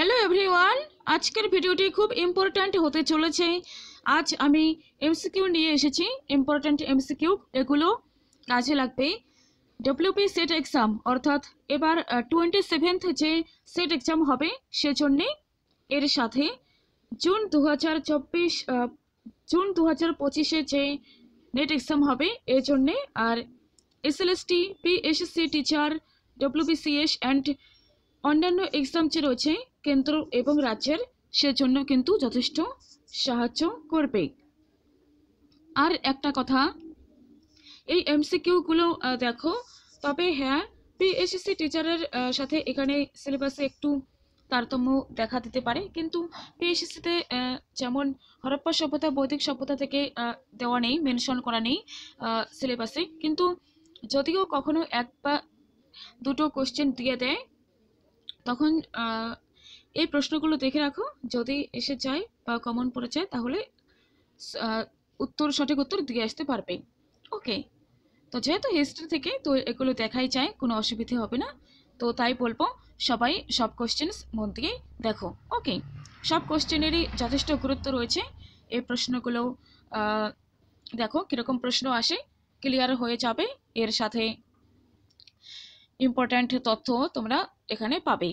Hello everyone, আজকের ভিডিওটি খুব ইম্পর্ট্যান্ট হতে চলেছে। আজ আমি এমসিকিউ নিয়ে এসেছি। ইম্পর্ট্যান্ট এমসিকিউ, এগুলো কাজে লাগবে। ডব্লিউপি সেট এক্সাম অর্থাৎ এবার 27th যে সেট এক্সাম হবে সেজন্যে, এর সাথে জুন 2025 যে নেট এক্সাম হবে এর জন্যে, আর SLST, PSC teacher, WBCS and অন্যান্য এক্সাম যে রয়েছে কেন্দ্র এবং রাজ্যের, সেজন্য কিন্তু যথেষ্ট সাহায্য করবে। আর একটা কথা, এই এমসিকিউগুলো দেখো, তবে হ্যাঁ, পিএসসি টিচারের সাথে এখানে সিলেবাসে একটু তারতম্য দেখা দিতে পারে, কিন্তু পিএসসিতে যেমন হরপ্পা সভ্যতা, বৈদিক সভ্যতা থেকে দেওয়া নেই, মেনশন করা নেই সিলেবাসে, কিন্তু যদিও কখনো এক বা দুটো কোশ্চেন দিয়ে দেয়, তখন এই প্রশ্নগুলো দেখে রাখো, যদি এসে যায় বা কমন পড়ে যায় তাহলে সঠিক উত্তর দিয়ে আসতে পারবে। ওকে, তো যেহেতু হিস্ট্রি থেকে তো এগুলো দেখাই যায়, কোনো অসুবিধে হবে না। তো তাই বলবো, সবাই সব কোশ্চেন মন দিয়ে দেখো। ওকে, সব কোশ্চেনেরই যথেষ্ট গুরুত্ব রয়েছে। এই প্রশ্নগুলো দেখো কীরকম প্রশ্ন আসে, ক্লিয়ার হয়ে যাবে। এর সাথে ইম্পর্ট্যান্ট তথ্য তোমরা এখানে পাবে।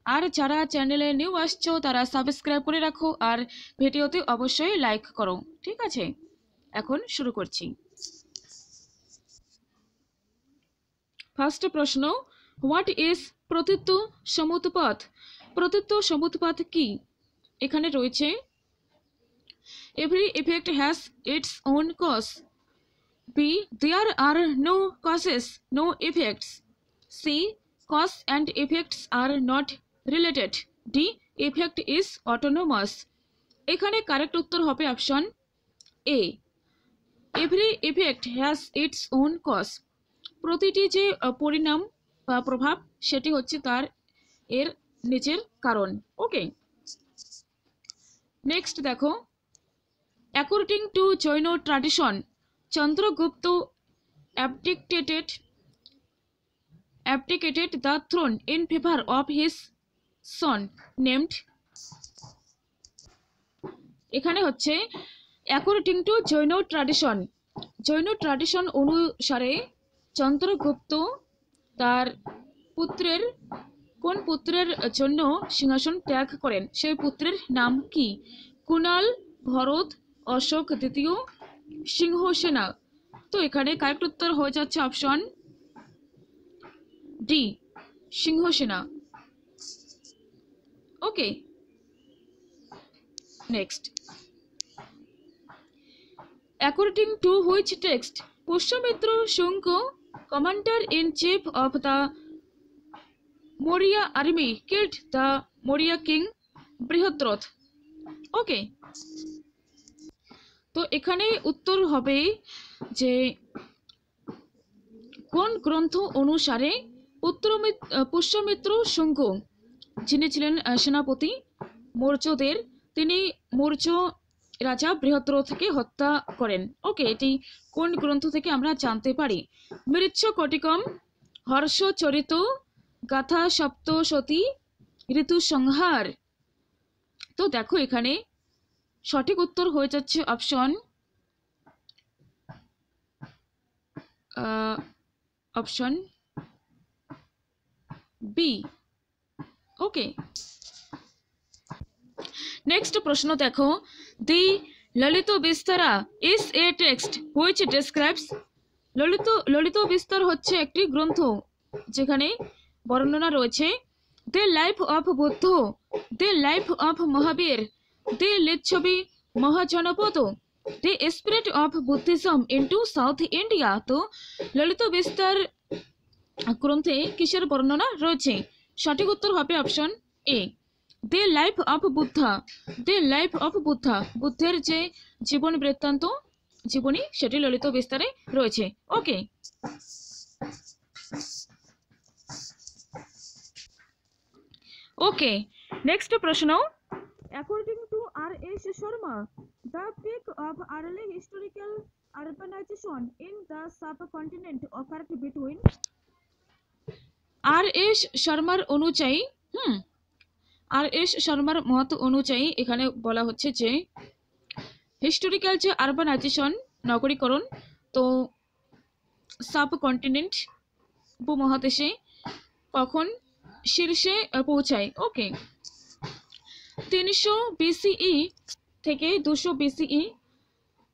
আর যারা চ্যানেলে নিউ আসছো তারা সাবস্ক্রাইব করে রাখো, আর ভিডিওতে অবশ্যই লাইক করো। ঠিক আছে, এখন শুরু করছি। ফার্স্ট প্রশ্ন, হোয়াট ইজ প্রতীত্ব সমুৎপাত? প্রতীত্ব সমুৎপাত কি? এখানে রয়েছে, every effect has its own cause. B, there are no causes, no effects. C, cause and effects are not related. D, effect is autonomous. এখানে কারেক্ট উত্তর হবে option A, every effect has its own cause. প্রতিটি যে পরিণাম বা প্রভাব, সেটি হচ্ছে তার এর নিজের কারণ। ওকে, নেক্সট দেখো, according to Jain tradition, Chandragupta abdicated the throne in favor of his son named, এখানে হচ্ছে অ্যাকর্ডিং টু জৈন ট্র্যাডিশন অনুসারে চন্দ্রগুপ্ত তার কোন পুত্রের জন্য সিংহাসন ত্যাগ করেন, সেই পুত্রের নাম কি? কুণাল, ভরত, অশোক দ্বিতীয়, সিংহসেনা। তো এখানে কারেক্ট উত্তর হয়ে যাচ্ছে option D, Singhasena. Okay, next, according to which text Pushyamitra Shunga, commander in chief of the Maurya army, killed the Maurya king Brihadratha? Okay, তো এখানে উত্তর হবে যে কোন গ্রন্থ অনুসারে পুষ্যমিত্র শুঙ্গ, যিনি ছিলেন সেনাপতি মৌর্যদের, তিনি মৌর্য রাজা বৃহদ্রথকে হত্যা করেন। ওকে, এটি কোন গ্রন্থ থেকে আমরা জানতে পারি? মৃচ্ছকটিকম, হর্ষচরিত, গাথা সপ্তশতী, ঋতু সংহার। তো দেখো এখানে সঠিক উত্তর হয়ে যাচ্ছে অপশন বি। ওকে, নেক্সট প্রশ্ন দেখো, the Lalit Vistara is a text which describes. Lalit Vistar হচ্ছে একটি গ্রন্থ যেখানে বর্ণনা রয়েছে the life of Buddha, the life of Mahavir, the Lichchhavi Mahajanapada, the spirit of Buddhism into South India. তো ললিত বিস্তার গ্রন্থে কিসের বর্ণনা রয়েছে? সঠিক উত্তর হবে option A, the life of Buddha. The life of Buddha, বুদ্ধের যে জীবন বৃত্তান্ত, জীবনী, সেটি ললিত বিস্তারে রয়েছে। ওকে, ওকে, নেক্সট প্রশ্ন, according to R S. Sharma, the peak of early historical urbanization in the subcontinent occurred between। R S. শর্মার অনুযায়ী আর.এস. শর্মার মত অনুযায়ী এখানে বলা হচ্ছে যে হিস্টোরিক্যাল যে আরবানাইজেশন নগরীকরণ তো সাবকন্টিনেন্ট উপমহাদেশে কখন শীর্ষে পৌঁছায়। ওকে, 300 BCE থেকে 200 BCE,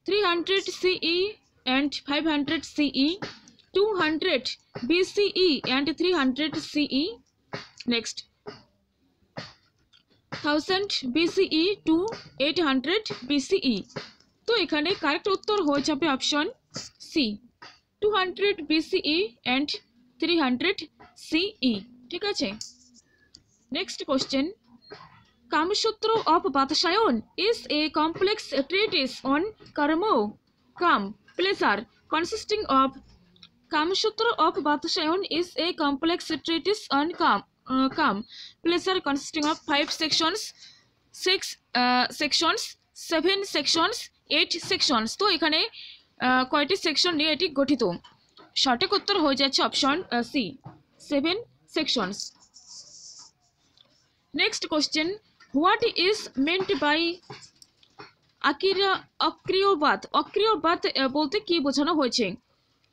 300 CE and 500 CE, 200 BCE and 300 CE, next 1000 BCE to 800 BCE। তো এখানে কারেক্ট উত্তর হয়ে যাবে option C, 200 BCE and 300 CE। ঠিক আছে, next question, Kamasutra of Vatsyayan is a complex treatise on karma, kam, pleasure, consisting of Kamasutra of Vatsyayan is a complex treatise on kam, pleasure, consisting of 5 sections, 6 sections, 7 sections, 8 sections। তো এখানে কয়টি section নিয়ে এটি গঠিত? সঠিক উত্তর হয়ে যাচ্ছে option C, 7 sections। Next question, what is meant by অক্রিয়বাদ? অক্রিয়বাদ বলতে কি বোঝানো হয়েছে?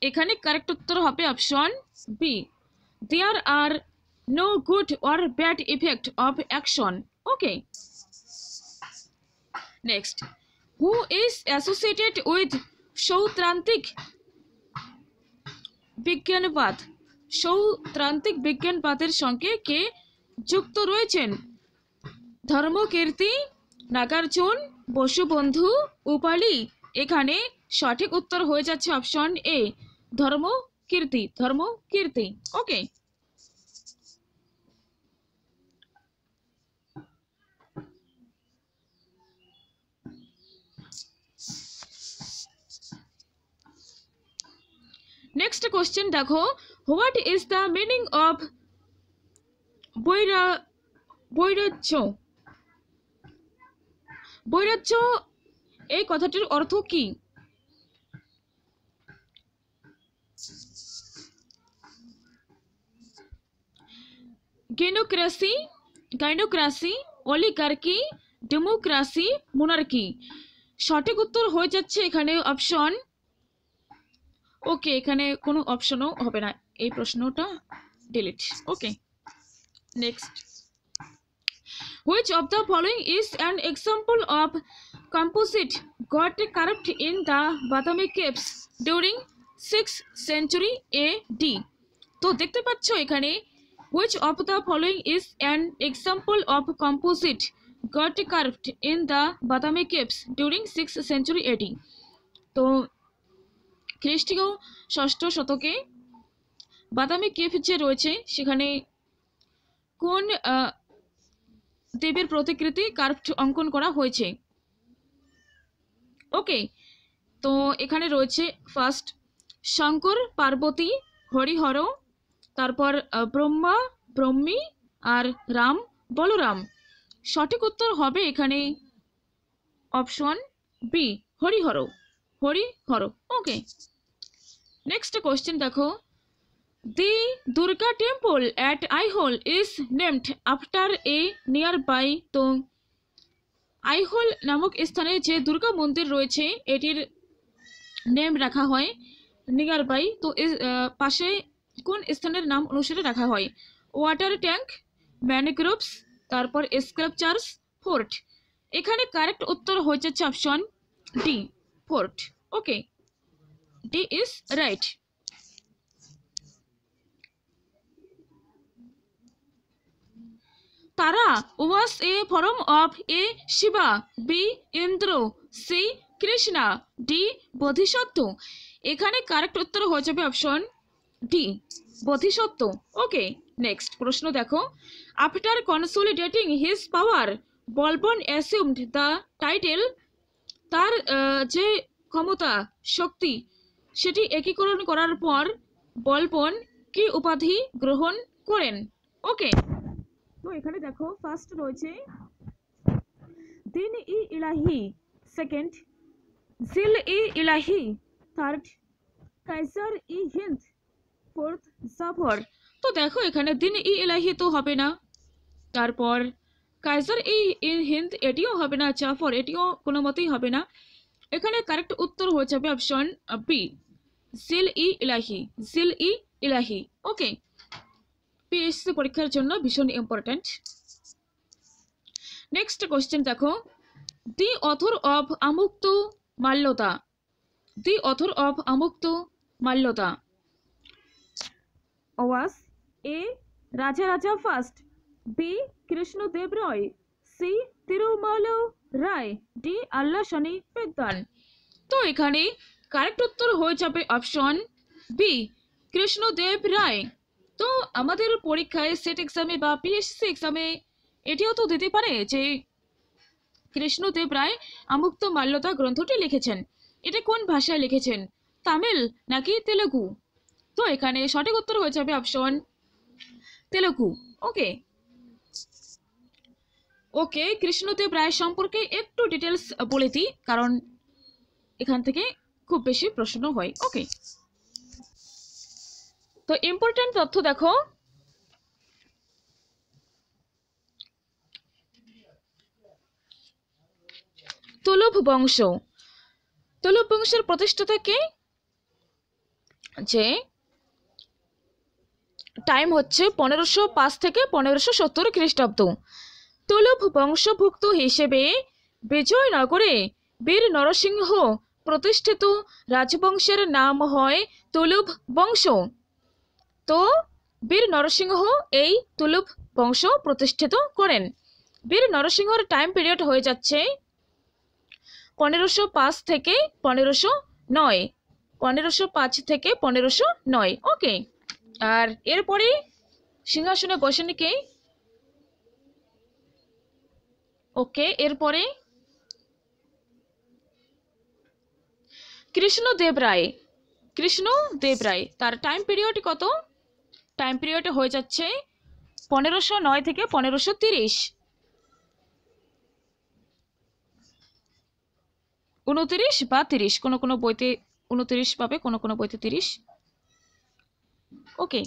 এখানে কারেক্ট উত্তর হবে option B, there are no good or bad effect of action. Okay, next, who is associated with Sautrantik বিজ্ঞানবাদ? সৌত্রান্তিক বিজ্ঞানবাদের সঙ্গে কে যুক্ত রয়েছেন? ধর্মকীর্তি, নাগার্জুন, বসুবন্ধু, উপালি। এখানে সঠিক উত্তর হয়ে যাচ্ছে option A, Dharmakirti, Dharmakirti. Okay, next question দেখো, what is the meaning of বৈরাজ্য? বৈরাজ্য এই কথাটির অর্থ কি? Gynocracy, gynocracy, oligarchy, democracy, monarchy. সঠিক উত্তর হয়ে যাচ্ছে এখানে অপশন, ওকে এখানে কোনো অপশনও হবে না, এই প্রশ্নটা delete. Okay, next, which of the following is an example of composite got carved in the Badami caves during 6th century AD? তো দেখতে পাচ্ছ এখানে which of the following is an example of composite got carved in the Badami caves during 6th century AD? তো খ্রিস্টীয় 6ষ্ঠ শতকে বাদামি cave যে রয়েছে সেখানে কোন দেবের প্রতিকৃতি কার্ভড অঙ্কন করা হয়েছে? ওকে, তো এখানে রয়েছে ফার্স্ট শঙ্কর, পার্বতী, হরিহর, তারপর ব্রহ্মা, ব্রহ্মী আর রাম, বলরাম। সঠিক উত্তর হবে এখানে অপশন বি, হরিহর, হরিহর। ওকে, নেক্সট কোশ্চেন দেখো, The Durga temple at Aihole is named after a nearby। তো আইহোল নামক স্থানে যে দুর্গা মন্দির রয়েছে এটির নেম রাখা হয় নিয়ার বাই। তো পাশে কোন স্থানের নাম অনুসারে রাখা হয়? ওয়াটার ট্যাঙ্ক, ম্যানগ্রোভস, তারপর স্কাল্পচার্স, ফোর্ট। এখানে কারেক্ট উত্তর হয়ে যাচ্ছে option D, fort. Okay, D is right. Tara was a form of A. Shiva, B. Indra, C. Krishna, D. Bodhisattva. এখানে কারেক্ট উত্তর হয়ে যাবে option D, Bodhisattva. Okay, next প্রশ্ন দেখো, after consolidating his power Balban assumed the title. তার যে ক্ষমতা, শক্তি, সেটি একীকরণ করার পর বলবন কি উপাধি গ্রহণ করেন? ওকে, তো এখানে দেখো ফার্স্ট রয়েছে দিন ই ইলাহি, সেকেন্ড জিল ই ইলাহি, থার্ড কাইসার ই হিন্দ, ফোর্থ জাফর। তো দেখো এখানে দিন ই ইলাহি তো হবে না, তারপর কাইজার ই হিন্দ এটিও হবে না, জাফর এটিও কোনো মতেই হবে না। এখানে কারেক্ট উত্তর হয়ে যাবে অপশন বি, জিল ই ইলাহি, জিল ই ইলাহি। ওকে, পিএসসি পরীক্ষার জন্য ভীষণ ইম্পর্টেন্ট। নেক্সট কোশ্চেন দেখো, the author of Amukta Malyada, the author of Amukta Malyada was a Raja Raja first, B Krishnadeva Raya, C Tirumala Raya, D Allasani Peddana. তো এখানে কারেক্ট উত্তর হয়ে যাবে অপশন বি, কৃষ্ণদেব রায়। তো আমাদের পরীক্ষায় সেট এক্সামে বা পিএসসি এক্সামে এটিও তো দিতে পারে যে কৃষ্ণদেব রায় আমুক্ত মাল্যতা গ্রন্থটি লিখেছেন। এটা কোন ভাষায় লিখেছেন, তামিল নাকি তেলেগু? তো এখানে সঠিক উত্তর হয়ে যাবে অপশন তেলেগু। ওকে ওকে, কৃষ্ণদেব রায় সম্পর্কে একটু ডিটেলস বলে দিই, কারণ এখান থেকে খুব বেশি প্রশ্ন হয়। ওকে, তো ইম্পর্টেন্ট তথ্য দেখো, তুলুভ বংশ, তুলুভ বংশের প্রতিষ্ঠাতা কে? যে টাইম হচ্ছে 1505 থেকে 1570 খ্রিস্টাব্দ। তুলুভ বংশভুক্ত হিসেবে বিজয়নগরে বীর নরসিংহ প্রতিষ্ঠিত রাজবংশের নাম হয় তুলুভ বংশ। তো বীর নরসিংহ এই তুলুভ বংশ প্রতিষ্ঠিত করেন। বীর নরসিংহর টাইম পিরিয়ড হয়ে যাচ্ছে 1505 থেকে 1509, 1505 থেকে 1509। ওকে, আর এরপরে সিংহাসনে বসেন কে? ওকে, এরপরে কৃষ্ণদেব রায়, কৃষ্ণদেব রায় তার টাইম পিরিয়ড কত? টাইম পিরিয়ড হয়ে যাচ্ছে 1509 থেকে 1530, 29 বা 30, কোনো কোনো বইতে 29 পাবে, কোনো কোনো বইতে 30। ওকে,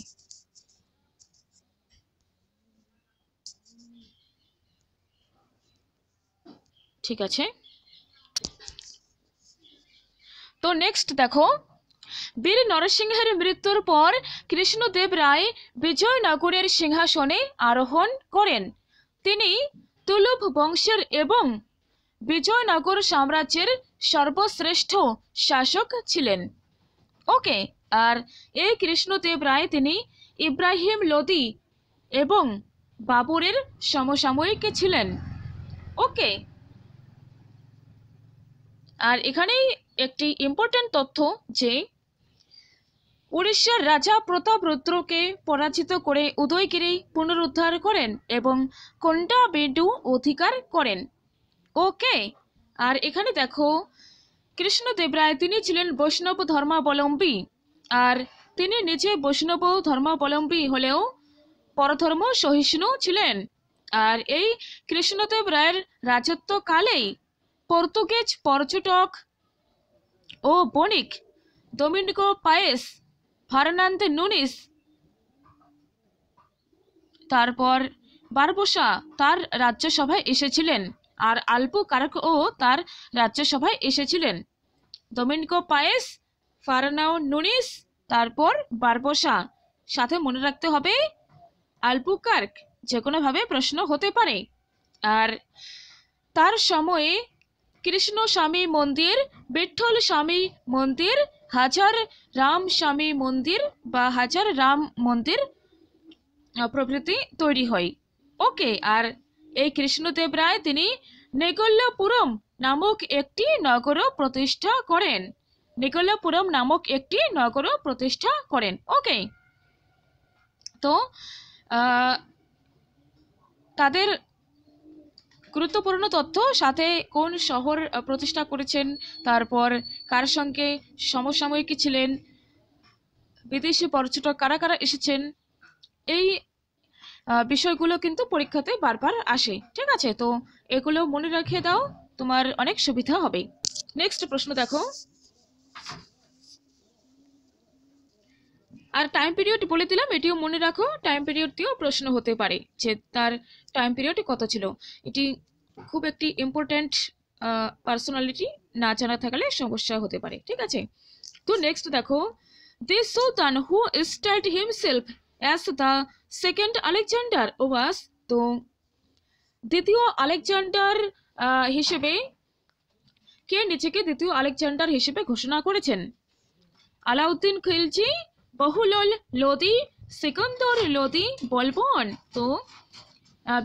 ঠিক আছে। তো নেক্সট দেখো, বীর নরসিংহের মৃত্যুর পর কৃষ্ণদেব রায় বিজয়নগরের সিংহাসনে আরোহণ করেন। তিনি তুলুভ বংশের এবং বিজয়নগর সাম্রাজ্যের সর্বশ্রেষ্ঠ শাসক ছিলেন। ওকে, আর এই কৃষ্ণদেব রায় তিনি ইব্রাহিম লোদি এবং বাবরের সমসাময়িক ছিলেন। ওকে, আর এখানেই একটি ইম্পর্টেন্ট তথ্য যে উড়িষ্যার রাজা প্রতাপরুদ্রকে পরাজিত করে উদয়গিরি পুনরুদ্ধার করেন এবং কোন্ডাবেডু অধিকার করেন। ওকে, আর এখানে দেখো কৃষ্ণদেব রায় তিনি ছিলেন বৈষ্ণব ধর্মাবলম্বী, আর তিনি নিজে বৈষ্ণব ধর্মাবলম্বী হলেও পরধর্ম সহিষ্ণু ছিলেন। আর এই কৃষ্ণদেব রায়ের রাজত্বকালেই পর্তুগিজ পর্যটক ও বণিক ডোমিনিগো পায়েস, ফার্নান্দে নুনিস, তারপর বারবোসা তার রাজ্যসভায় এসেছিলেন, আর আলবুকার্কও তার রাজ্যসভায় এসেছিলেন। ডোমিনিগো পায়েস, ফার্নাও নুনিস, তারপর বারবোসা, সাথে মনে রাখতে হবে আলবুকার্ক, যে কোনোভাবে প্রশ্ন হতে পারে। আর তার সময়ে কৃষ্ণ স্বামী মন্দির, বিঠ্ঠল স্বামী মন্দির, হাজার রাম স্বামী মন্দির বা হাজার রাম মন্দির প্রভৃতি তৈরি হয়। ওকে, আর এই কৃষ্ণদেব রায় তিনি নেগল্যপুরম নামক একটি নগর প্রতিষ্ঠা করেন, নেগল্যপুরম নামক একটি নগর প্রতিষ্ঠা করেন। ওকে, তো তাদের গুরুত্বপূর্ণ তথ্য, সাথে কোন শহর প্রতিষ্ঠা করেছেন, তারপর কার সঙ্গে সমসাময়িক ছিলেন, বিদেশি পর্যটক কারা কারা এসেছেন, এই বিষয়গুলো কিন্তু পরীক্ষাতে বারবার আসে। ঠিক আছে, তো এগুলো মনে রেখে দাও, তোমার অনেক সুবিধা হবে। নেক্সট প্রশ্ন দেখো, আর টাইম পিরিয়ড বলে দিলাম, এটিও মনে রাখো, টাইম পিরিয়ড দিয়েও প্রশ্ন হতে পারে যে তার টাইম পিরিয়ড কত ছিল। এটি খুব একটি ইম্পর্ট্যান্ট পার্সোনালিটি, না জানা থাকলে সমস্যা হতে পারে, ঠিক আছে। তো নেক্সট দেখো, the sultan who styled himself as the second Alexander was, তো দ্বিতীয় আলেকজান্ডার হিসেবে কে নিজেকে দ্বিতীয় আলেকজান্ডার হিসেবে ঘোষণা করেছেন? আলাউদ্দিন খিলজি, বহুলল লোদি, সিকান্দর লোদি, বলবন। তো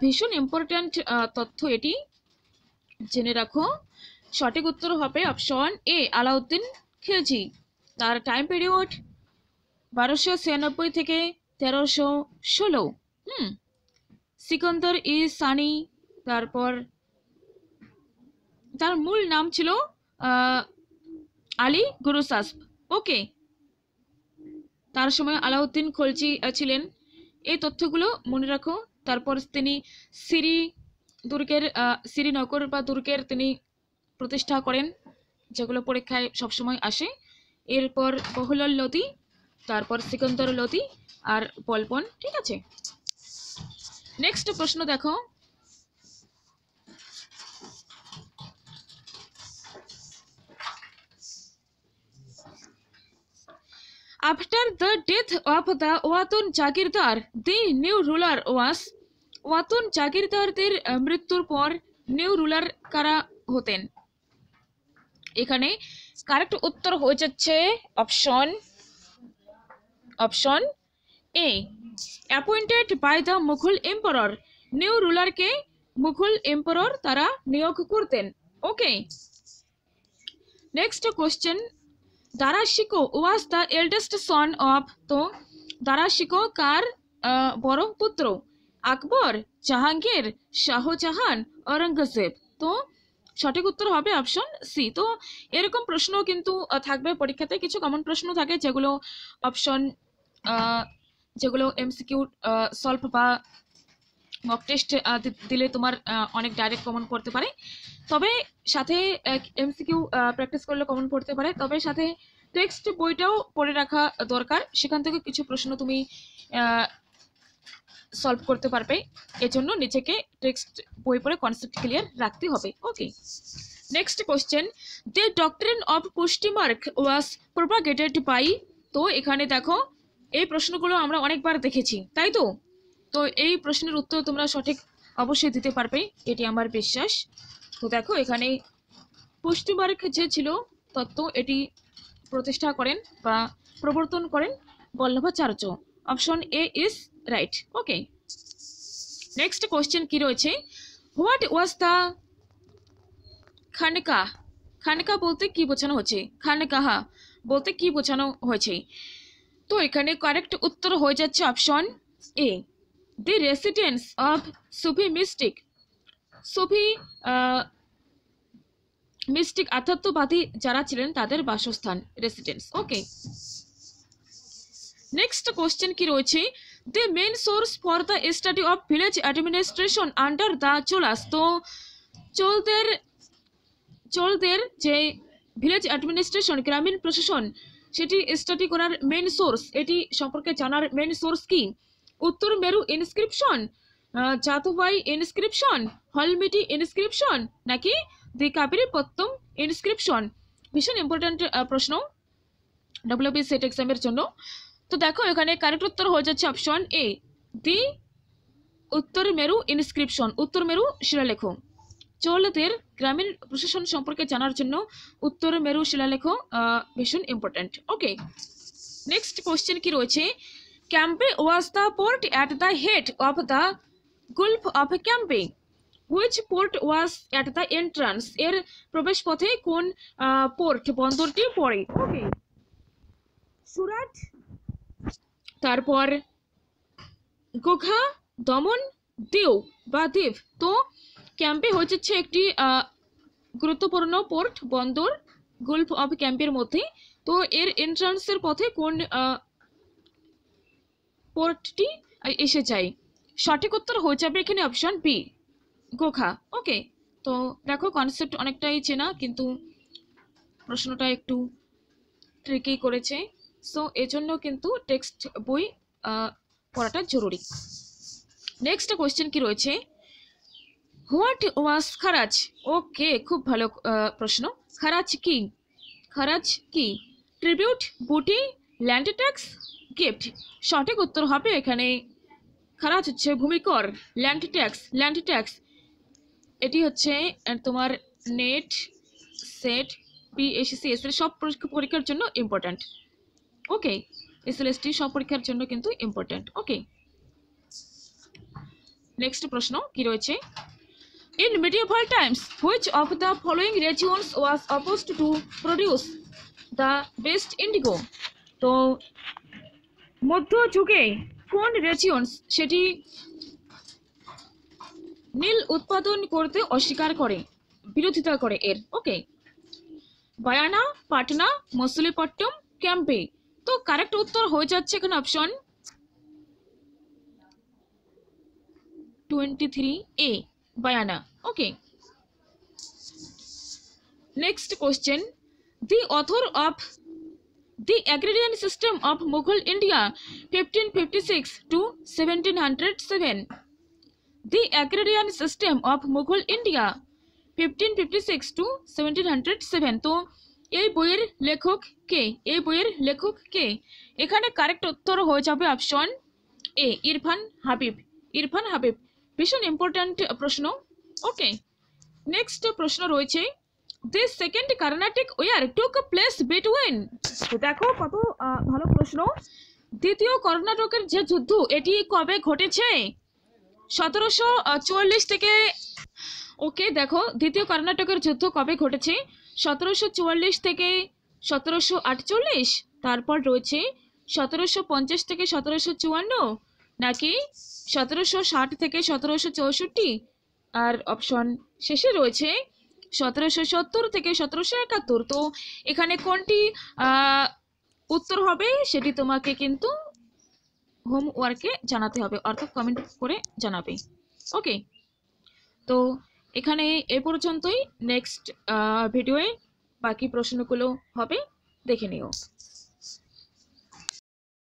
ভীষণ ইম্পর্ট্যান্ট তথ্য এটি, জেনে রাখো। সঠিক উত্তর হবে অপশন এ, আলাউদ্দিন খিলজি। তার টাইম পিরিয়ড 1296 থেকে 1316। সিকান্দার ই সানি, তারপর তার মূল নাম ছিল আলী গুরুসাসপ। ওকে, তার সময় আলাউদ্দিন খলজি ছিলেন। এই তথ্যগুলো মনে রাখো। তারপর তিনি শ্রীনগর বা দুর্গের তিনি প্রতিষ্ঠা করেন, যেগুলো পরীক্ষায় সবসময় আসে। এরপর বহুলল লোদি, তারপর সিকান্দর লোদি আর বলবন, ঠিক আছে। নেক্সট প্রশ্ন দেখো, after the death of the ওয়াতুন Jagirdar, the new ruler was, ওয়াতুন জাগিরদারদের মৃত্যুর পর নিউ রুলার কারা হতেন? এখানে কারেক্ট উত্তর হয়ে যাচ্ছে option A, appointed by the Mughal emperor. New রুলারকে মুঘল এম্পারর তারা নিয়োগ করতেন। Okay, next question, Dara Shikoh was the eldest son of, তো দারা শিকো কার বড় পুত্র? আকবর, জাহাঙ্গীর, শাহজাহান, ঔরঙ্গজেব। তো সঠিক উত্তর হবে অপশন সি। তো এরকম প্রশ্ন কিন্তু থাকবে পরীক্ষাতে, কিছু কমন প্রশ্ন থাকে যেগুলো অপশন, যেগুলো এমসিকিউ সলভ বা মক টেস্ট দিলে তোমার অনেক ডাইরেক্ট কমন পড়তে পারে, তবে সাথে এমসিকিউ প্র্যাকটিস করলে কমন পড়তে পারে, তবে সাথে টেক্সট বইটাও পড়ে রাখা দরকার, সেখান থেকে কিছু প্রশ্ন তুমি সলভ করতে পারবে। এজন্য নিজেকে টেক্সট বই পড়ে কনসেপ্ট ক্লিয়ার রাখতে হবে। Okay, next question, the doctrine of Pushtimarg was propagated by, তো এখানে দেখো এই প্রশ্নগুলো আমরা অনেকবার দেখেছি, তাই তো? তো এই প্রশ্নের উত্তর তোমরা সঠিক অবশ্যই দিতে পারবে, এটি আমার বিশ্বাস। তো দেখো এখানে পুষ্টিমার্ক যে ছিল তত্ত্ব, এটি প্রতিষ্ঠা করেন বা প্রবর্তন করেন Vallabhacharya. Option A is right. Okay, next question কি রয়েছে, হোয়াট ওয়াজ দ্য খানকা, খানকা বলতে কি বোঝানো হচ্ছে? খানকাহা বলতে কি বোঝানো হয়েছে? তো এখানে কারেক্ট উত্তর হয়ে যাচ্ছে option A, the residence of Sufi mystic. Sufi mystic আধ্যাত্মবাদী যারা ছিলেন তাদের বাসস্থান, রেসিডেন্স। ওকে, নেক্সট কোশ্চেন কি রয়েছে, the main source for the study of village administration under the Cholas. তো চোলদের যে ভিলেজ অ্যাডমিনিস্ট্রেশন, গ্রামীণ প্রশাসন, সেটি স্টাডি করার মেইন সোর্স, এটি সম্পর্কে জানার মেইন সোর্স কি? উত্তর মেরু ইনস্ক্রিপশন, জাতুভাই ইনস্ক্রিপশন, হলমিটি ইনস্ক্রিপশন, নাকি দি কাবেরী পত্তম ইনস্ক্রিপশন? ভীষণ ইম্পর্টেন্ট প্রশ্ন ডব্লিউবি সেট এক্সামের জন্য। তো দেখো এখানে কারেক্ট উত্তর হয়ে যাচ্ছে অপশন এ, দি উত্তর মেরু ইনস্ক্রিপশন, উত্তর মেরু শিলালেখ। চোলদের গ্রামীণ প্রশাসন সম্পর্কে জানার জন্য উত্তর মেরু শিলালেখ ভীষণ ইম্পর্টেন্ট। ওকে, নেক্সট কোশ্চেন কি রয়েছে, Cambay was the port at the head of the Gulf of Cambay, which port was at the entrance, এর প্রবেশ পথে কোন পোর্ট বন্দরটি পড়ে? ওকে, সুরাট, তারপর গোঘা, দমন, দিউ বা দ্বীপ। তো ক্যাম্পে হচ্ছে একটি গুরুত্বপূর্ণ পোর্ট বন্দর গুলফ অফ ক্যাম্পের মধ্যে। তো এর এন্ট্রান্সের পথে কোন পোর্টটি এসে যায়? সঠিক উত্তর হয়ে যাবে এখানে অপশন বি, গোঘা। ওকে, তো দেখো কনসেপ্ট অনেকটাই চেনা, কিন্তু প্রশ্নটা একটু ট্রিকি করেছে। সো এজন্য কিন্তু টেক্সট বই পড়াটা জরুরি। নেক্সট কোয়েশ্চেন কি রয়েছে, হোয়াট ওয়াজ খারাজ? ওকে, খুব ভালো প্রশ্ন। খারাজ কি? খারাজ কি? ট্রিবিউট, বুটি, ল্যান্ড ট্যাক্স, গিফট? সঠিক উত্তর হবে এখানে খারাজ হচ্ছে ভূমিকর, ল্যান্ড ট্যাক্স, ল্যান্ড ট্যাক্স। এটি হচ্ছে তোমার নেট, সেট, পিএসসি, এসএল সব পরীক্ষার জন্য ইম্পর্ট্যান্ট। ওকে, এসএলএসটি সব পরীক্ষার জন্য কিন্তু ইম্পর্ট্যান্ট। ওকে, নেক্সট প্রশ্ন কি রয়েছে, in medieval times which of the following regions was opposed to produce the best indigo? তো মধ্যযুগে কোন রেজিয়নস সেটি নীল উৎপাদন করতে অস্বীকার করে, বিরোধিতা করে এর? ওকে, বায়ানা, পাটনা, মসুলিপট্টম, ক্যাম্পে? তো কারেক্ট উত্তর হয়ে যাচ্ছে এখানে option 23A, Bayana. Okay, next question, the author of the agrarian system of Mughal India 1556 to 1707, the agrarian system of Mughal India 1556 to 1707, তো এই বইয়ের লেখক কে? এই বইয়ের লেখক কে? এখানে কারেক্ট উত্তর হয়ে যাবে অপশন এ, ইরফান হাবিব। ইরফান হাবিব, ভীষণ ইম্পর্ট্যান্ট প্রশ্ন। ওকে, নেক্সট প্রশ্ন রয়েছে, this second Carnatic war took place between? তো দেখো কত ভালো প্রশ্ন। দ্বিতীয় কর্ণাটকের যে যুদ্ধ এটি কবে ঘটেছে? 1744 থেকে। ওকে, দেখো দ্বিতীয় কর্ণাটকের যুদ্ধ কবে ঘটেছে? 1744 থেকে 1748, তারপর রয়েছে 1750 থেকে 1754, নাকি 1760 থেকে 1764, আর অপশন শেষে রয়েছে 1770 থেকে 1771। তো এখানে কোনটি উত্তর হবে সেটি তোমাকে কিন্তু হোমওয়ার্কে জানাতে হবে, অর্থাৎ কমেন্ট করে জানাবে। ওকে, তো এখানে এ পর্যন্তই। নেক্সট ভিডিওয়ে বাকি প্রশ্নগুলো হবে, দেখে নিও।